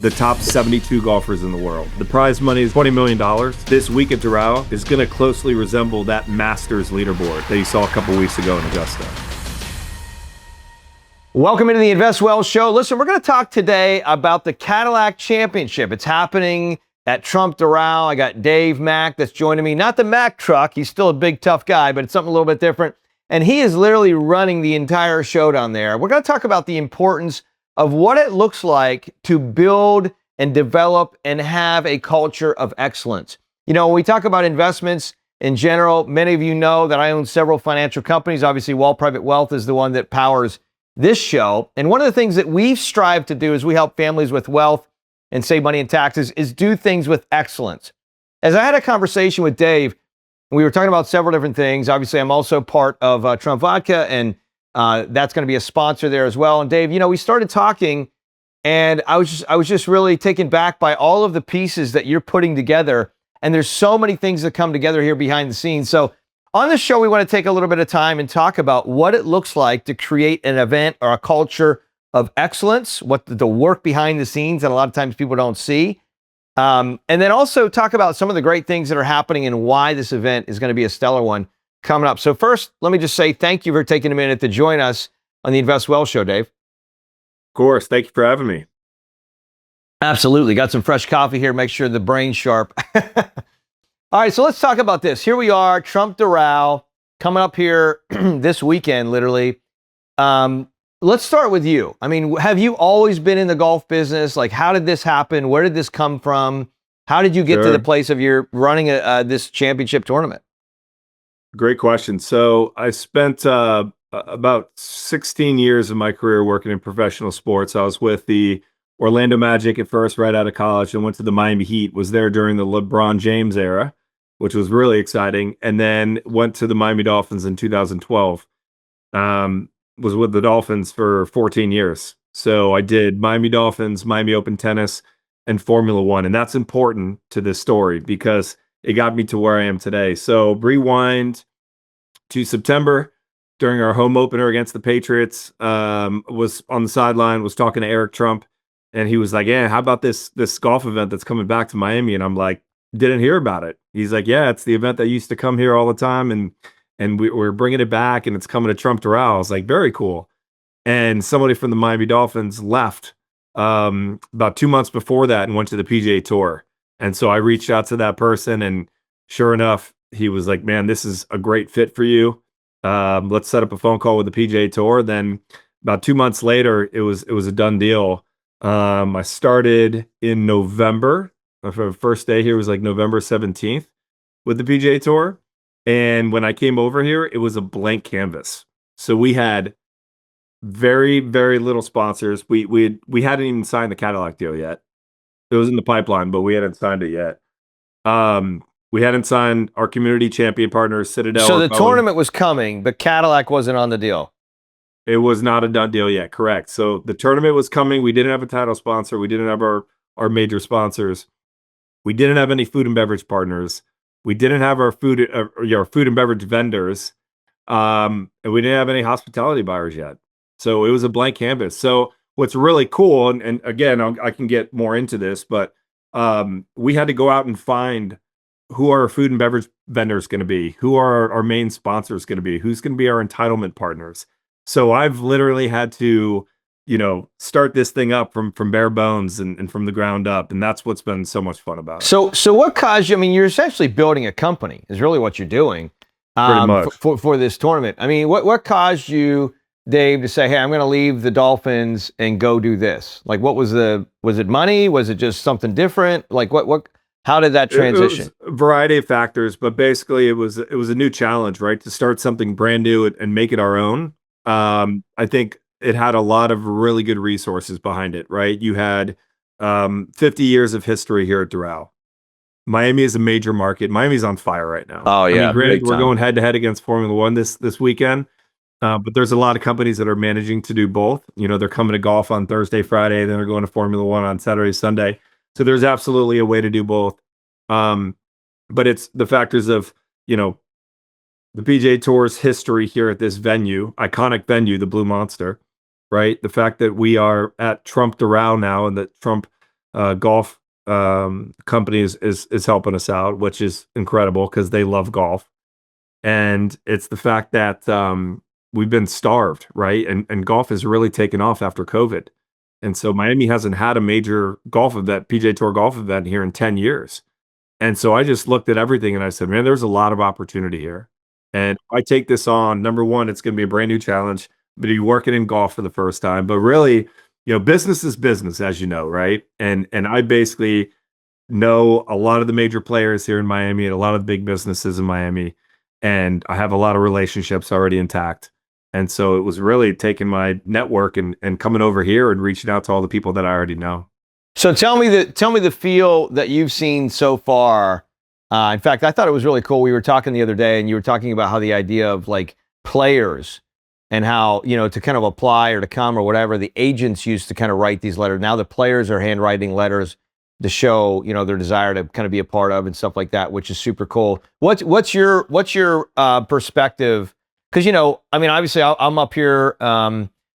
the top 72 golfers in the world. The prize money is $20 million. This week at Doral is going to closely resemble that Masters leaderboard that you saw a couple weeks ago in Augusta. Welcome into the Invest Well Show. Listen, we're going to talk today about the Cadillac Championship. It's happening at Trump Doral. I got Dave Mack that's joining me. Not the Mack truck. He's still a big, tough guy, but it's something a little bit different. And he is literally running the entire show down there. We're going to talk about the importance of what it looks like to build and develop and have a culture of excellence. You know, when we talk about investments in general, many of you know that I own several financial companies. Obviously, Wall Private Wealth is the one that powers this show. And one of the things that we've strived to do as we help families with wealth and save money in taxes is do things with excellence. As I had a conversation with Dave, we were talking about several different things. Obviously, I'm also part of Trump Vodka, and that's going to be a sponsor there as well. And Dave, you know, we started talking, and I was just really taken back by all of the pieces that you're putting together. And there's so many things that come together here behind the scenes. So on this show, we want to take a little bit of time and talk about what it looks like to create an event or a culture of excellence, what the work behind the scenes that a lot of times people don't see. And then also talk about some of the great things that are happening and why this event is going to be a stellar one coming up. So first, let me just say thank you for taking a minute to join us on the Invest Well Show, Dave. Of course. Thank you for having me. Absolutely. Got some fresh coffee here. Make sure the brain's sharp. All right, so let's talk about this. Here we are, Trump Doral, coming up here this weekend, literally. Let's start with you. I mean, have you always been in the golf business? Like, how did this happen? Where did this come from? How did you get to the place of your running this championship tournament? Great question. So I spent about 16 years of my career working in professional sports. I was with the Orlando Magic at first, right out of college, and went to the Miami Heat, was there during the LeBron James era, which was really exciting, and then went to the Miami Dolphins in 2012. Was with the Dolphins for 14 years. So I did Miami Dolphins, Miami Open Tennis, and Formula One. And that's important to this story because it got me to where I am today. So rewind to September during our home opener against the Patriots, was on the sideline, was talking to Eric Trump, and he was like, yeah, how about this golf event that's coming back to Miami? And I'm like, didn't hear about it. He's like, yeah, it's the event that used to come here all the time, and we're bringing it back, and it's coming to Trump Doral. I was like, very cool. And somebody from the Miami Dolphins left about 2 months before that and went to the PGA Tour. And so I reached out to that person, and sure enough, he was like, man, this is a great fit for you. Let's set up a phone call with the PGA Tour. Then about 2 months later, it was a done deal. I started in November. My first day here was like November 17th with the PGA Tour. And when I came over here, it was a blank canvas. So we had very, very little sponsors. We hadn't even signed the Cadillac deal yet. It was in the pipeline, but we hadn't signed it yet. We hadn't signed our community champion partners, Citadel. So the tournament was coming, but Cadillac wasn't on the deal. It was not a done deal yet, correct. So the tournament was coming. We didn't have a title sponsor. We didn't have our major sponsors. We didn't have any food and beverage partners. We didn't have our food and beverage vendors, and we didn't have any hospitality buyers yet. So it was a blank canvas. So what's really cool, and again, I can get more into this, but we had to go out and find who our food and beverage vendors going to be, who are our main sponsors going to be, who's going to be our entitlement partners. So I've literally had to, start this thing up from bare bones and from the ground up. And that's what's been so much fun about it. So what caused you, I mean, you're essentially building a company is really what you're doing Pretty much. For this tournament. I mean, what caused you, Dave, to say, hey, I'm going to leave the Dolphins and go do this? Like, was it money? Was it just something different? Like how did that transition? It was a variety of factors, but basically it was a new challenge, right? To start something brand new and make it our own. I think it had a lot of really good resources behind it, right? You had 50 years of history here at Doral. Miami is a major market. Miami's on fire right now. Oh, yeah. I mean, granted, we're going head to head against Formula One this weekend, but there's a lot of companies that are managing to do both. They're coming to golf on Thursday, Friday, then they're going to Formula One on Saturday, Sunday. So there's absolutely a way to do both. But it's the factors of, the PGA Tour's history here at this venue, iconic venue, the Blue Monster, right? The fact that we are at Trump Doral now, and that Trump golf company is helping us out, which is incredible because they love golf. And it's the fact that we've been starved, right? And golf has really taken off after COVID. And so Miami hasn't had a major golf event, PGA Tour golf event here in 10 years. And so I just looked at everything and I said, man, there's a lot of opportunity here. And if I take this on, number one, it's going to be a brand new challenge, but you're working in golf for the first time. But really, business is business, as you know, right? And I basically know a lot of the major players here in Miami and a lot of the big businesses in Miami. And I have a lot of relationships already intact. And so it was really taking my network and coming over here and reaching out to all the people that I already know. So tell me the feel that you've seen so far. In fact, I thought it was really cool. We were talking the other day, and you were talking about how the idea of like players and how to kind of apply or to come or whatever. The agents used to kind of write these letters. Now the players are handwriting letters to show their desire to kind of be a part of and stuff like that, which is super cool. What's your perspective? Because obviously I'm up here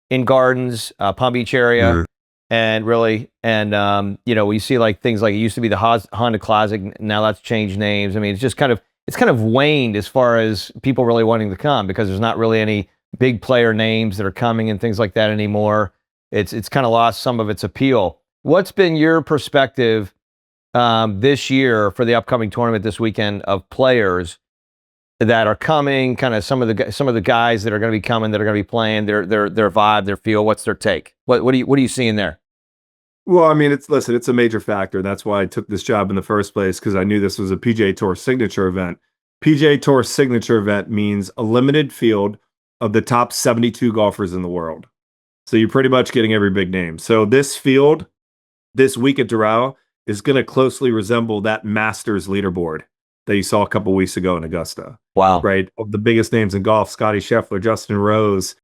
in Gardens, Palm Beach area. Mm-hmm. And really, we see like things like it used to be the Honda Classic. Now that's changed names. I mean, it's kind of waned as far as people really wanting to come because there's not really any big player names that are coming and things like that anymore. It's kind of lost some of its appeal. What's been your perspective this year for the upcoming tournament this weekend of players that are coming? Kind of some of the guys that are going to be coming, that are going to be playing, their vibe, their feel. What's their take? What are you seeing there? Well, I mean, it's a major factor. That's why I took this job in the first place, because I knew this was a PGA Tour signature event. PGA Tour signature event means a limited field of the top 72 golfers in the world. So you're pretty much getting every big name. So this field, this week at Doral, is going to closely resemble that Masters leaderboard that you saw a couple weeks ago in Augusta. Wow. Right? Of the biggest names in golf, Scotty Scheffler, Justin Rose,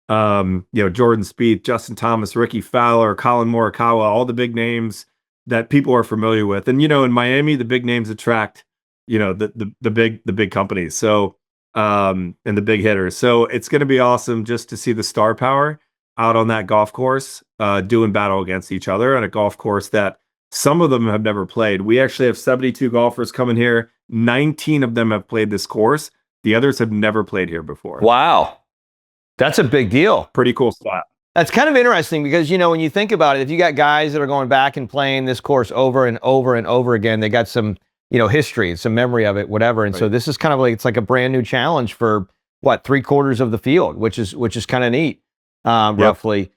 Jordan Spieth, Justin Thomas, Ricky Fowler, Colin Morikawa, all the big names that people are familiar with. And, in Miami, the big names attract, the big companies. So, and the big hitters. So it's going to be awesome just to see the star power out on that golf course, doing battle against each other on a golf course that some of them have never played. We actually have 72 golfers coming here. 19 of them have played this course. The others have never played here before. Wow. That's a big deal. Pretty cool spot. That's kind of interesting because, when you think about it, if you got guys that are going back and playing this course over and over and over again, they got some, history, some memory of it, whatever. And right. So this is kind of like, it's like a brand new challenge for 3/4 of the field, which is kind of neat, roughly.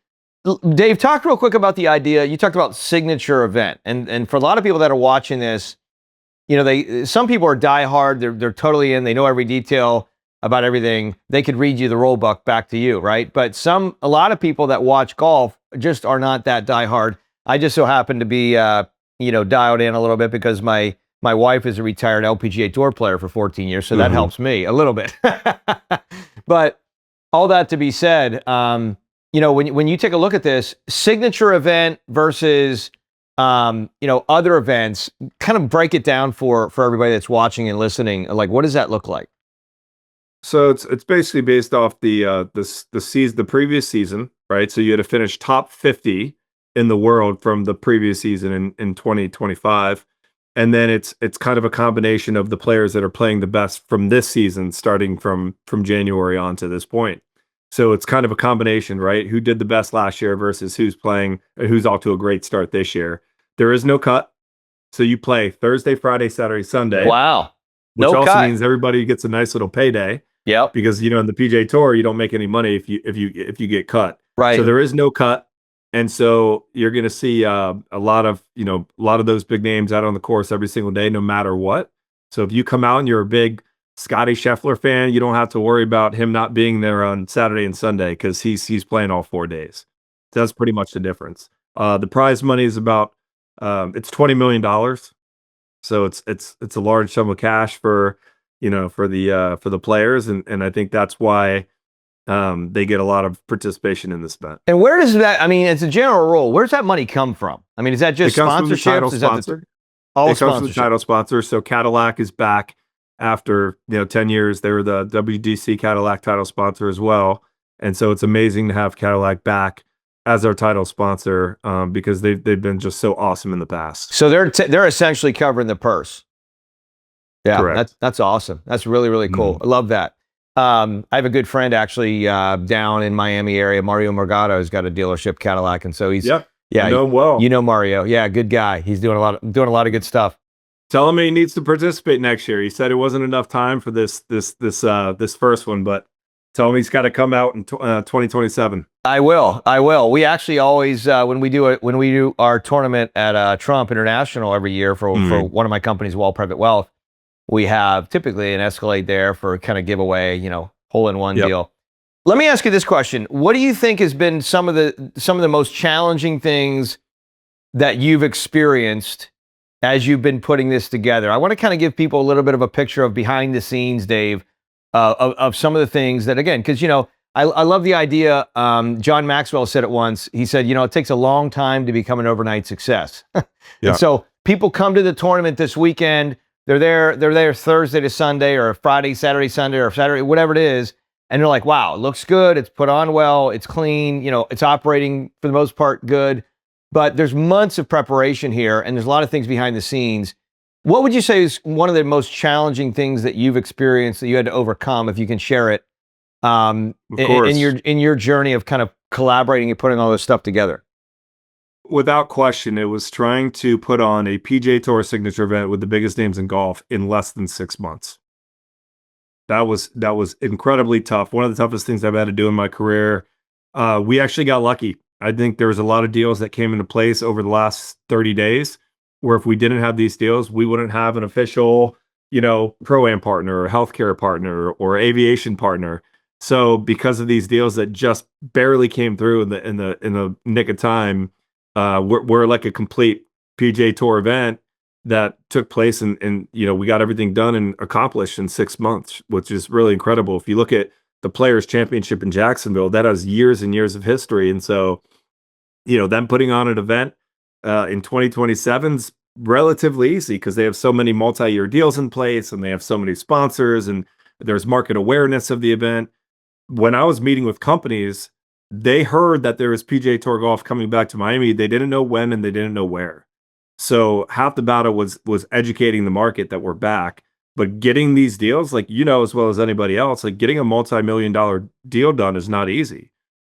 Dave, talk real quick about the idea. You talked about signature event. And for a lot of people that are watching this, some people are diehard. They're totally in. They know every detail about everything. They could read you the rule book back to you, right? But a lot of people that watch golf just are not that diehard. I just so happen to be, dialed in a little bit because my wife is a retired LPGA Tour player for 14 years, so that helps me a little bit. But all that to be said, when you take a look at this signature event versus other events, kind of break it down for everybody that's watching and listening. Like, what does that look like? So it's basically based off the previous season, right? So you had to finish top 50 in the world from the previous season in 2025, and then it's kind of a combination of the players that are playing the best from this season, starting from January on to this point. So it's kind of a combination, right? Who did the best last year versus who's off to a great start this year. There is no cut, so you play Thursday, Friday, Saturday, Sunday. Wow, which also means everybody gets a nice little payday. Yep. Because in the PGA Tour you don't make any money if you get cut. Right. So there is no cut, and so you're going to see a lot of those big names out on the course every single day, no matter what. So if you come out and you're a big Scotty Scheffler fan, you don't have to worry about him not being there on Saturday and Sunday because he's playing all 4 days. So that's pretty much the difference. The prize money is about it's $20 million. So it's a large sum of cash for the players, and I think that's why they get a lot of participation in this event. And where does that? I mean, it's a general rule. Where's that money come from? I mean, is that just sponsorships? Is that it comes from the title sponsor. So Cadillac is back after 10 years. They were the WDC Cadillac title sponsor as well, and so it's amazing to have Cadillac back as our title sponsor because they've been just so awesome in the past. So they're essentially covering the purse. Yeah, Correct. that's awesome. That's really, really cool. I love that. I have a good friend actually down in Miami area, Mario Morgado, has got a dealership Cadillac, and so he's I know him well. You know Mario, yeah, good guy. He's doing a lot of good stuff. Tell him he needs to participate next year. He said it wasn't enough time for this first one, but tell him he's got to come out in 2027. I will. We actually always when we do our tournament at Trump International every year for one of my companies, Wall Private Wealth, we have typically an Escalade there for kind of giveaway, hole-in-one deal. Let me ask you this question. What do you think has been some of the most challenging things that you've experienced as you've been putting this together? I want to kind of give people a little bit of a picture of behind the scenes, Dave, of some of the things that, again, because, I love the idea. John Maxwell said it once. He said, it takes a long time to become an overnight success. And so people come to the tournament this weekend. They're there Thursday to Sunday or Friday, Saturday, Sunday, or Saturday, whatever it is. And they're like, wow, it looks good. It's put on well. It's clean. It's operating for the most part good. But there's months of preparation here, and there's a lot of things behind the scenes. What would you say is one of the most challenging things that you've experienced that you had to overcome, if you can share it, in your journey of kind of collaborating and putting all this stuff together? Without question, it was trying to put on a PGA Tour signature event with the biggest names in golf in less than 6 months. That was incredibly tough. One of the toughest things I've had to do in my career. We actually got lucky. I think there was a lot of deals that came into place over the last 30 days where if we didn't have these deals, we wouldn't have an official, pro-am partner or healthcare partner or aviation partner. So because of these deals that just barely came through in the nick of time, we're like a complete PGA Tour event that took place and we got everything done and accomplished in 6 months, which is really incredible. If you look at the Players Championship in Jacksonville, that has years and years of history. And so, them putting on an event in 2027 is relatively easy because they have so many multi-year deals in place and they have so many sponsors and there's market awareness of the event. When I was meeting with companies, they heard that there was PGA Tour golf coming back to Miami. They didn't know when and they didn't know where. So half the battle was educating the market that we're back. But getting these deals, like as well as anybody else, like getting a multi-million-dollar deal done is not easy.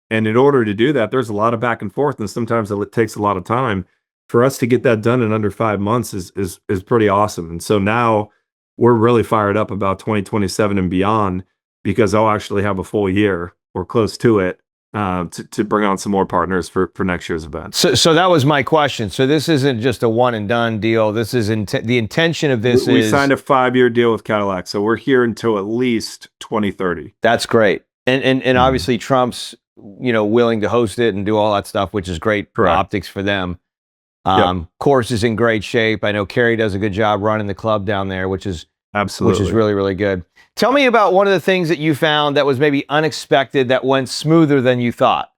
And in order to do that, there's a lot of back and forth, and sometimes it takes a lot of time. For us to get that done in under 5 months is pretty awesome. And so now we're really fired up about 2027 and beyond because I'll actually have a full year or close to it to bring on some more partners for next year's event. So that was my question. So this isn't just a one and done deal. This is the intention of this. We signed a 5-year deal with Cadillac, so we're here until at least 2030. That's great, and obviously Trump's willing to host it and do all that stuff, which is great for optics for them. Course is in great shape. I know Kerry does a good job running the club down there, which is really, really good. Tell me about one of the things that you found that was maybe unexpected that went smoother than you thought.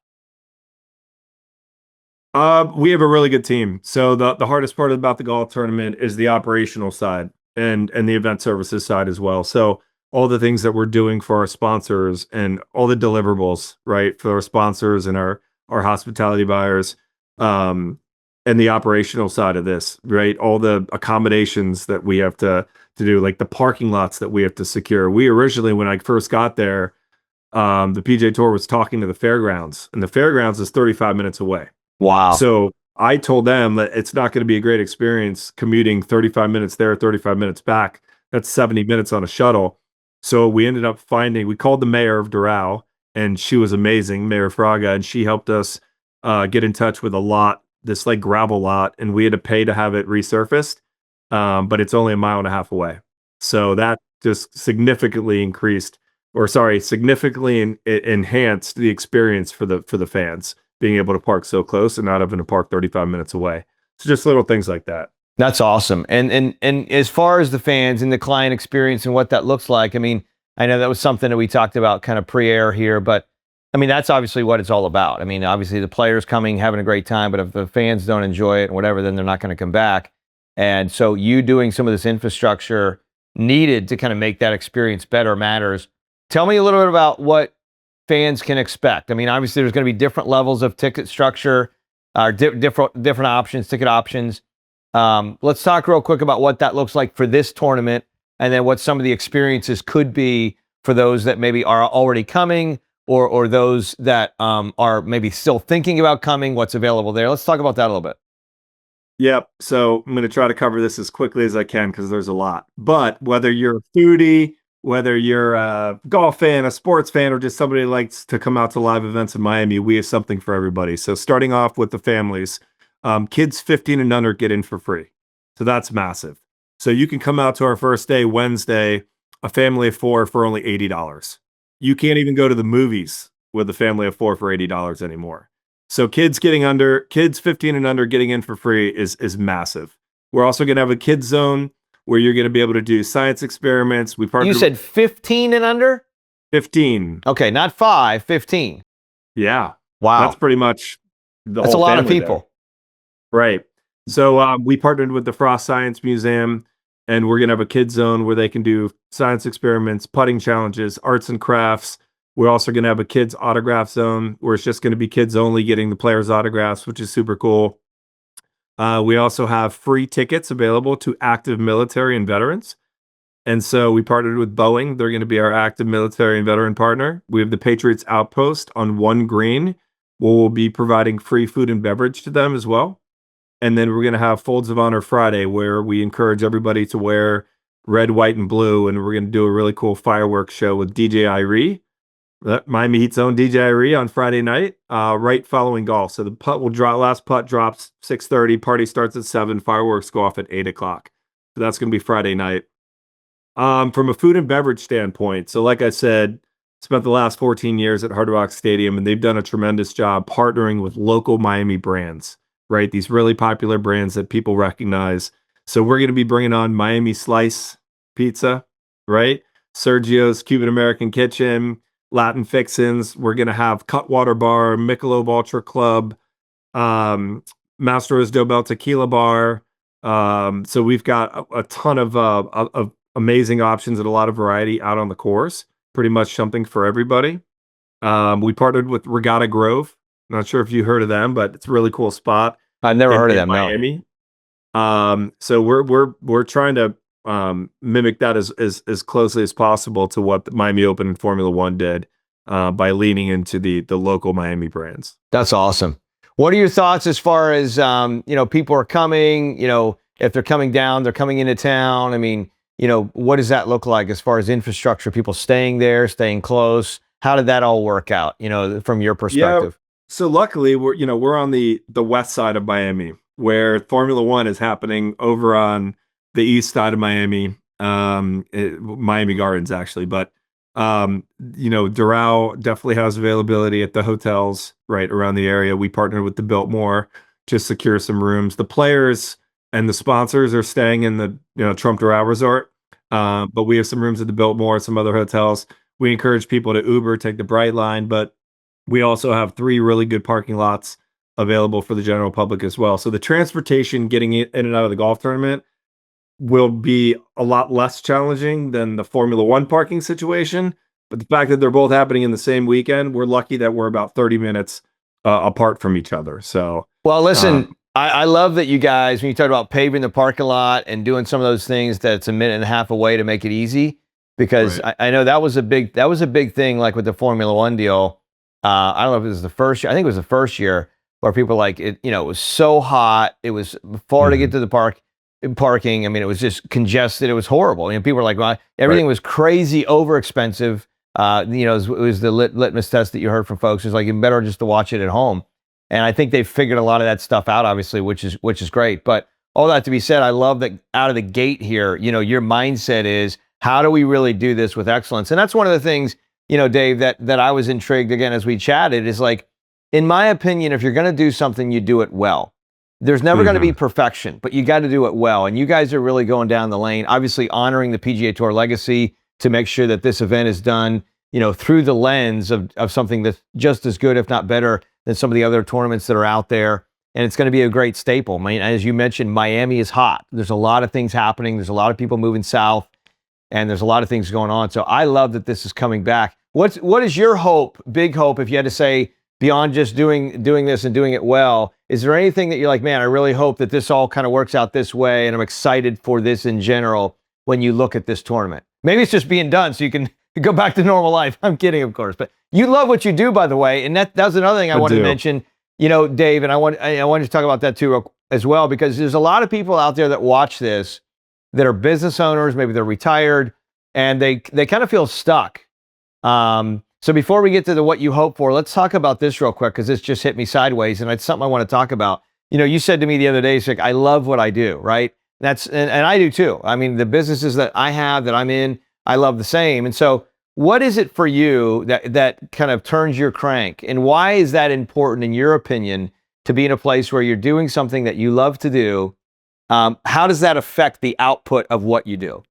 We have a really good team. So the hardest part about the golf tournament is the operational side and the event services side as well. So all the things that we're doing for our sponsors and all the deliverables, right, for our sponsors and our hospitality buyers, and the operational side of this, right? All the accommodations that we have to do, like the parking lots that we have to secure. We originally, when I first got there, the PGA Tour was talking to the fairgrounds, and the fairgrounds is 35 minutes away. Wow. So I told them that it's not going to be a great experience commuting 35 minutes there, 35 minutes back. That's 70 minutes on a shuttle. So we ended up we called the mayor of Doral, and she was amazing, Mayor Fraga, and she helped us get in touch with a lot, this like gravel lot, and we had to pay to have it resurfaced. But it's only 1.5 miles away. So that just significantly enhanced the experience for the fans, being able to park so close and not having to park 35 minutes away. So just little things like that. That's awesome. And as far as the fans and the client experience and what that looks like, I mean, I know that was something that we talked about kind of pre-air here, but I mean, that's obviously what it's all about. I mean, obviously the players coming, having a great time, but if the fans don't enjoy it and whatever, then they're not going to come back. And so you doing some of this infrastructure needed to kind of make that experience better matters. Tell me a little bit about what fans can expect? I mean, obviously there's going to be different levels of ticket structure, different options, ticket options. Let's talk real quick about what that looks like for this tournament, and then what some of the experiences could be for those that maybe are already coming, or those that are maybe still thinking about coming. What's available there? Let's talk about that a little bit. Yep. So I'm going to try to cover this as quickly as I can because there's a lot. But whether you're a foodie, whether you're a golf fan, a sports fan, or just somebody who likes to come out to live events in Miami, we have something for everybody. So starting off with the families, kids 15 and under get in for free. So that's massive. So you can come out to our first day, Wednesday, a family of 4 for only $80. You can't even go to the movies with a family of 4 for $80 anymore. So kids 15 and under getting in for free is massive. We're also going to have a kids zone where you're going to be able to do science experiments. You said 15 and under? 15. Okay, not 5, 15. Yeah. Wow. That's pretty much That's a lot of people. There. Right. So we partnered with the Frost Science Museum, and we're going to have a kids zone where they can do science experiments, putting challenges, arts and crafts. We're also going to have a kids autograph zone where it's just going to be kids only getting the players' autographs, which is super cool. We also have free tickets available to active military and veterans. And so we partnered with Boeing. They're going to be our active military and veteran partner. We have the Patriots Outpost on one green. We'll be providing free food and beverage to them as well. And then we're going to have Folds of Honor Friday, where we encourage everybody to wear red, white, and blue. And we're going to do a really cool fireworks show with DJ Irie. Miami Heat's own DJ Irie on Friday night, right following golf. So the putt will drop. Last putt drops 6:30. Party starts at 7. Fireworks go off at 8 o'clock. So that's going to be Friday night. From a food and beverage standpoint, so like I said, spent the last 14 years at Hard Rock Stadium, and they've done a tremendous job partnering with local Miami brands, right? These really popular brands that people recognize. So we're going to be bringing on Miami Slice Pizza, right? Sergio's Cuban American Kitchen, Latin Fixins. We're going to have Cutwater Bar, Michelob Ultra Club, Mastro's Dobel Tequila Bar. So we've got a ton of amazing options and a lot of variety out on the course. Pretty much something for everybody. We partnered with Regatta Grove. Not sure if you heard of them, but it's a really cool spot. I've never heard of them. Miami. No. So we're trying to mimic that as closely as possible to what the Miami Open and Formula One did by leaning into the local Miami brands. That's awesome. What are your thoughts as far as people are coming? If they're coming down, they're coming into town. I mean, what does that look like as far as infrastructure? People staying there, staying close. How did that all work out? From your perspective. Yeah. So luckily, we're on the west side of Miami, where Formula One is happening over on the east side of Miami, Miami Gardens, actually. But, Doral definitely has availability at the hotels right around the area. We partnered with the Biltmore to secure some rooms. The players and the sponsors are staying in the, Trump Doral Resort. But we have some rooms at the Biltmore, some other hotels. We encourage people to Uber, take the Bright Line, but we also have 3 really good parking lots available for the general public as well. So the transportation getting in and out of the golf tournament will be a lot less challenging than the Formula One parking situation. But the fact that they're both happening in the same weekend, we're lucky that we're about 30 minutes apart from each other. So, well, listen, I love that you guys, when you talk about paving the parking lot and doing some of those things, that's a minute and a half away to make it easy, because right. I know that was a big thing, like with the Formula One deal. I don't know if it was the first year. I think it was the first year where people were like, it was so hot. It was far to get to the parking. I mean, it was just congested. It was horrible. People were like, well, everything was crazy, over expensive. It was the litmus test that you heard from folks. It's like, you better just to watch it at home. And I think they've figured a lot of that stuff out, obviously, which is great. But all that to be said, I love that out of the gate here, your mindset is, how do we really do this with excellence? And that's one of the things, Dave, that I was intrigued, again, as we chatted, is like, in my opinion, if you're going to do something, you do it well. There's never going to be perfection, but you got to do it well. And you guys are really going down the lane, obviously honoring the PGA Tour legacy to make sure that this event is done, through the lens of something that's just as good, if not better, than some of the other tournaments that are out there. And it's going to be a great staple. I mean, as you mentioned, Miami is hot. There's a lot of things happening. There's a lot of people moving south, and there's a lot of things going on. So I love that this is coming back. what is your hope, big hope, if you had to say beyond just doing this and doing it well? Is there anything that you're like, man, I really hope that this all kind of works out this way, and I'm excited for this in general when you look at this tournament? Maybe it's just being done so you can go back to normal life. I'm kidding, of course, but you love what you do, by the way, and that's another thing I wanted to mention. Dave, and I wanted to talk about that too as well, because there's a lot of people out there that watch this that are business owners, maybe they're retired, and they kind of feel stuck. So before we get to what you hope for, let's talk about this real quick, because this just hit me sideways, and it's something I want to talk about. You said to me the other day, it's like, I love what I do, right? And I do too. I mean, the businesses that I have, that I'm in, I love the same. And so what is it for you that kind of turns your crank? And why is that important, in your opinion, to be in a place where you're doing something that you love to do? How does that affect the output of what you do?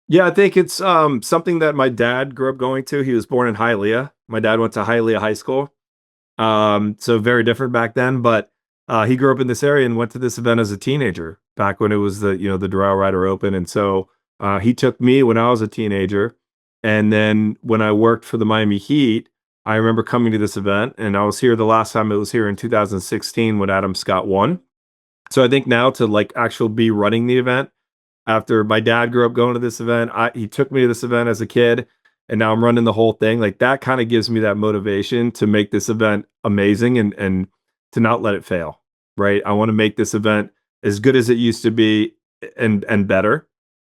Yeah, I think it's something that my dad grew up going to. He was born in Hialeah. My dad went to Hialeah High School. So very different back then, but he grew up in this area and went to this event as a teenager back when it was the Doral Ryder Open. And so he took me when I was a teenager. And then when I worked for the Miami Heat, I remember coming to this event, and I was here the last time it was here in 2016 when Adam Scott won. So I think now to like actually be running the event, after my dad grew up going to this event, he took me to this event as a kid, and now I'm running the whole thing. Like, that kind of gives me that motivation to make this event amazing and to not let it fail, right? I want to make this event as good as it used to be and better.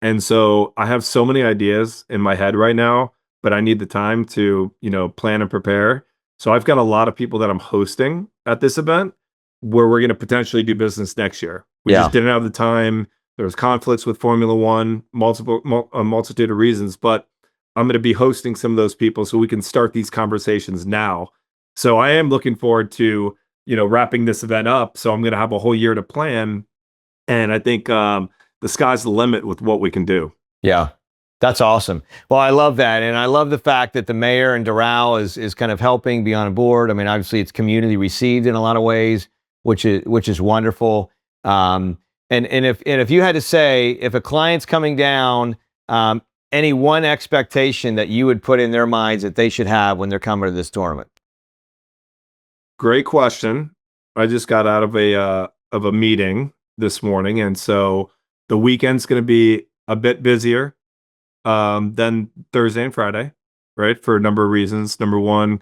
And so I have so many ideas in my head right now, but I need the time to, plan and prepare. So I've got a lot of people that I'm hosting at this event where we're going to potentially do business next year. We just didn't have the time. There was conflicts with Formula One, a multitude of reasons, but I'm going to be hosting some of those people so we can start these conversations now. So I am looking forward to, wrapping this event up. So I'm going to have a whole year to plan. And I think the sky's the limit with what we can do. Yeah, that's awesome. Well, I love that. And I love the fact that the mayor and Doral is kind of helping be on board. I mean, obviously it's community received in a lot of ways, which is wonderful. And if you had to say, if a client's coming down, any one expectation that you would put in their minds that they should have when they're coming to this tournament? Great question. I just got out of a meeting this morning, and so the weekend's going to be a bit busier than Thursday and Friday, right? For a number of reasons. Number one,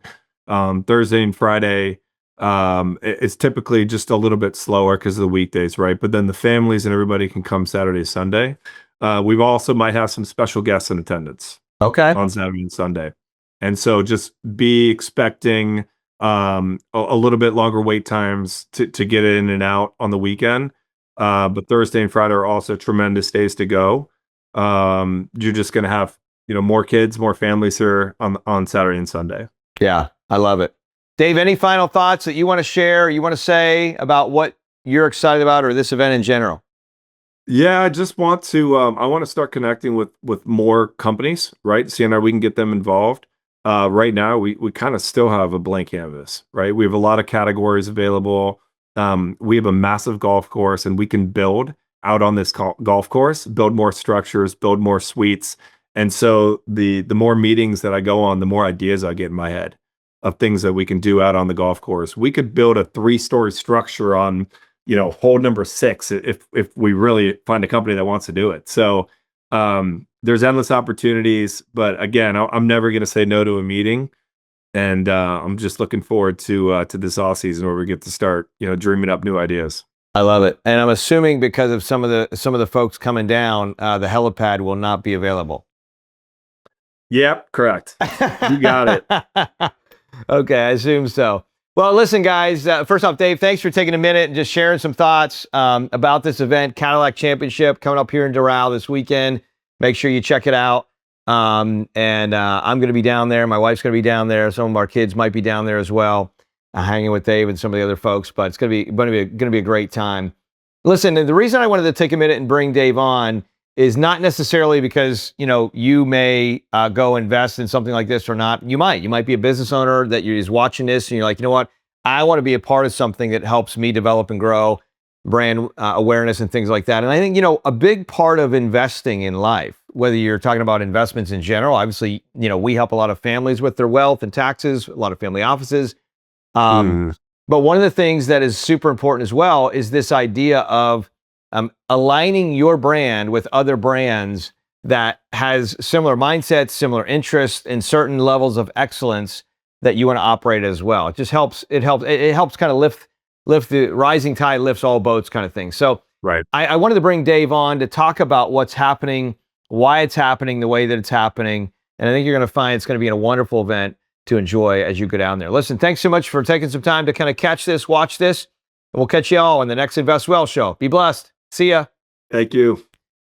Thursday and Friday, it's typically just a little bit slower because of the weekdays, right? But then the families and everybody can come Saturday, Sunday. We've also might have some special guests in attendance. Okay. On Saturday and Sunday. And so just be expecting a little bit longer wait times to get in and out on the weekend. But Thursday and Friday are also tremendous days to go. You're just going to have, more kids, more families here on Saturday and Sunday. Yeah, I love it. Dave, any final thoughts that you want to share, you want to say about what you're excited about or this event in general? Yeah, I just want to, I want to start connecting with more companies, right? Seeing how we can get them involved. Right now, we kind of still have a blank canvas, right? We have a lot of categories available. We have a massive golf course, and we can build out on this golf course, build more structures, build more suites. And so the more meetings that I go on, the more ideas I get in my head of things that we can do out on the golf course. We could build a 3-story structure on, hole number 6 if we really find a company that wants to do it. So there's endless opportunities, but again, I'm never going to say no to a meeting. And I'm just looking forward to this off season where we get to start, dreaming up new ideas. I love it. And I'm assuming because of some of the folks coming down, the helipad will not be available. Yep, correct. You got it. Okay, I assume so. Well, listen, guys, first off, Dave, thanks for taking a minute and just sharing some thoughts about this event, Cadillac Championship, coming up here in Doral this weekend. Make sure you check it out. And I'm going to be down there. My wife's going to be down there. Some of our kids might be down there as well, hanging with Dave and some of the other folks. But it's going to be a great time. Listen, the reason I wanted to take a minute and bring Dave on is not necessarily because you may go invest in something like this or not. You might be a business owner that is watching this and you're like, you know what? I want to be a part of something that helps me develop and grow brand awareness and things like that. And I think a big part of investing in life, whether you're talking about investments in general. Obviously, we help a lot of families with their wealth and taxes, a lot of family offices. But one of the things that is super important as well is this idea of aligning your brand with other brands that has similar mindsets, similar interests, and certain levels of excellence that you want to operate as well. It just helps. It helps kind of lift the rising tide lifts all boats kind of thing. So Right. I wanted to bring Dave on to talk about what's happening, why it's happening the way that it's happening. And I think you're going to find it's going to be a wonderful event to enjoy as you go down there. Listen, thanks so much for taking some time to kind of catch this, watch this, and we'll catch you all on the next Invest Well show. Be blessed. See ya. Thank you.